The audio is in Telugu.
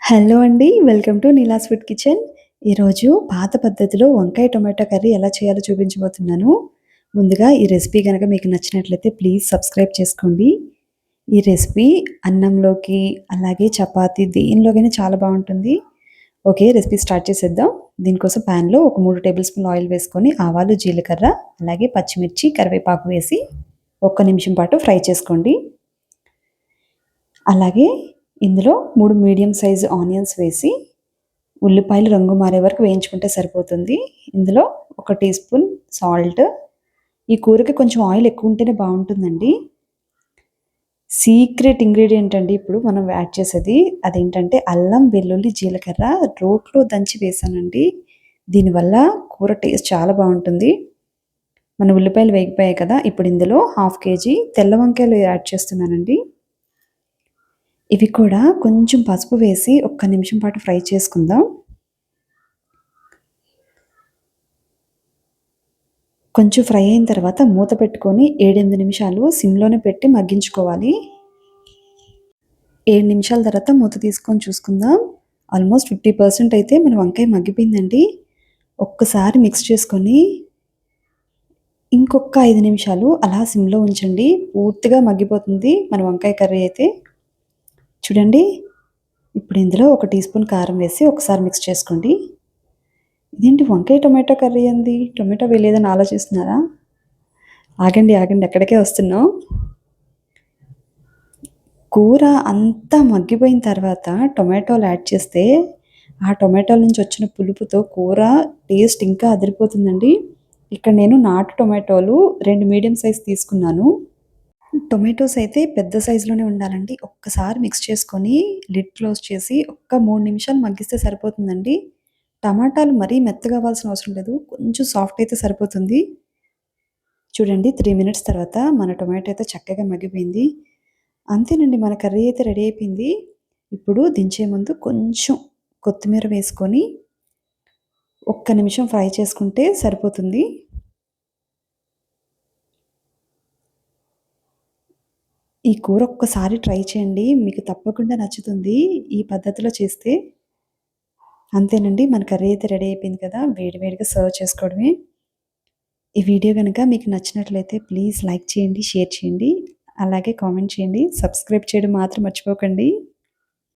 హలో అండి. Welcome to Neela's food kitchen. ఈరోజు పాత పద్ధతిలో వంకాయ టొమాటో కర్రీ ఎలా చేయాలో చూపించబోతున్నాను. ముందుగా ఈ రెసిపీ గనక మీకు నచ్చినట్లయితే ప్లీజ్ సబ్స్క్రైబ్ చేసుకోండి. ఈ రెసిపీ అన్నంలోకి, అలాగే చపాతీ దేనిలోకైనా చాలా బావుంటుంది. ఓకే. రెసిపీ స్టార్ట్ చేసేద్దాం. దీనికోసం ప్యాన్‌లో ఒక 3 టేబుల్ స్పూన్‌ల ఆయిల్ వేసుకొని ఆవాలు, జీలకర్ర, అలాగే పచ్చిమిర్చి, కరివేపాకు వేసి ఒక్క నిమిషం పాటు ఫ్రై చేసుకోండి. అలాగే ఇందులో 3 మీడియం సైజ్ ఆనియన్స్ వేసి ఉల్లిపాయలు రంగు మారే వరకు వేయించుకుంటే సరిపోతుంది. ఇందులో ఒక టీ స్పూన్ సాల్ట్. ఈ కూరకి కొంచెం ఆయిల్ ఎక్కువ ఉంటేనే బావుంటుందండి. సీక్రెట్ ఇంగ్రీడియంట్ అండి ఇప్పుడు మనం యాడ్ చేసేది. అదేంటంటే అల్లం, వెల్లుల్లి, జీలకర్ర రోట్లో దంచి వేసానండి. దీనివల్ల కూర టేస్ట్ చాలా బావుంటుంది. మన ఉల్లిపాయలు వేగిపోయాయి కదా! ఇప్పుడు ఇందులో హాఫ్ కేజీ తెల్ల వంకాయలు యాడ్ చేస్తున్నానండి. ఇవి కూడా కొంచెం పసుపు వేసి ఒక్క నిమిషం పాటు ఫ్రై చేసుకుందాం. కొంచెం ఫ్రై అయిన తర్వాత మూత పెట్టుకొని 7, 8 నిమిషాలు సిమ్‌లోనే పెట్టి మగ్గించుకోవాలి. 7 నిమిషాల తర్వాత మూత తీసుకొని చూసుకుందాం. ఆల్మోస్ట్ 50% అయితే మన వంకాయ మగ్గిపోయిందండి. ఒక్కసారి మిక్స్ చేసుకొని ఇంకొక 5 నిమిషాలు అలా సిమ్‌లో ఉంచండి. పూర్తిగా మగ్గిపోతుంది మన వంకాయ కర్రీ అయితే. చూడండి. ఇప్పుడు ఇందులో ఒక టీ స్పూన్ కారం వేసి ఒకసారి మిక్స్ చేసుకోండి. ఇదేంటి వంకాయ టొమాటో కర్రీ ఏంది? టొమాటో వేయలేదని ఆలోచిస్తున్నారా? ఆగండి, ఆగండి ఎక్కడికే వస్తున్నాం. కూర అంతా మగ్గిపోయిన తర్వాత టొమాటోలు యాడ్ చేస్తే, ఆ టొమాటోల నుంచి వచ్చిన పులుపుతో కూర టేస్ట్ ఇంకా అదిరిపోతుందండి. ఇక్కడ నేను నాటు టొమాటోలు 2 మీడియం సైజ్ తీసుకున్నాను. టొమాటోస్ అయితే పెద్ద సైజులోనే ఉండాలండి. ఒక్కసారి మిక్స్ చేసుకొని లిడ్ క్లోజ్ చేసి ఒక్క 3 నిమిషాలు మగ్గిస్తే సరిపోతుందండి. టమాటాలు మరీ మెత్తగా అవ్వాల్సిన అవసరం లేదు. కొంచెం సాఫ్ట్ అయితే సరిపోతుంది. చూడండి 3 మినిట్స్ తర్వాత మన టొమాటో అయితే చక్కగా మగ్గిపోయింది. అంతేనండి, మన కర్రీ అయితే రెడీ అయిపోయింది. ఇప్పుడు దించే ముందు కొంచెం కొత్తిమీర వేసుకొని ఒక్క నిమిషం ఫ్రై చేసుకుంటే సరిపోతుంది. ఈ కూర ఒక్కసారి ట్రై చేయండి. మీకు తప్పకుండా నచ్చుతుంది ఈ పద్ధతిలో చేస్తే. అంతేనండి, మన కర్రీ అయితే రెడీ అయిపోయింది కదా! వేడి వేడిగా సర్వ్ చేసుకోవడమే. ఈ వీడియో గనుక మీకు నచ్చినట్లయితే ప్లీజ్ లైక్ చేయండి, షేర్ చేయండి, అలాగే కామెంట్ చేయండి. సబ్స్క్రైబ్ చేయడం మాత్రం మర్చిపోకండి.